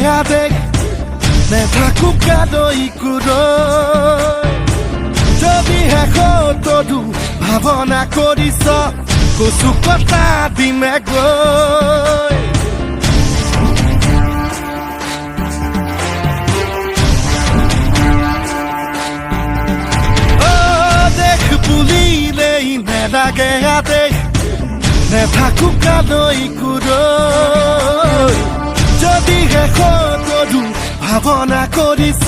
দেখ নেথাকো কাদৈ কুৰৈ যদি শেষতো ভাৱনা কৰিছ কচু কটা দিমে গৈ দেখ বুলিলেই নেলাগে আদেশ নেথাকো কাদৈ কুৰৈ যদি শেষতো ভাৱনা কৰিছ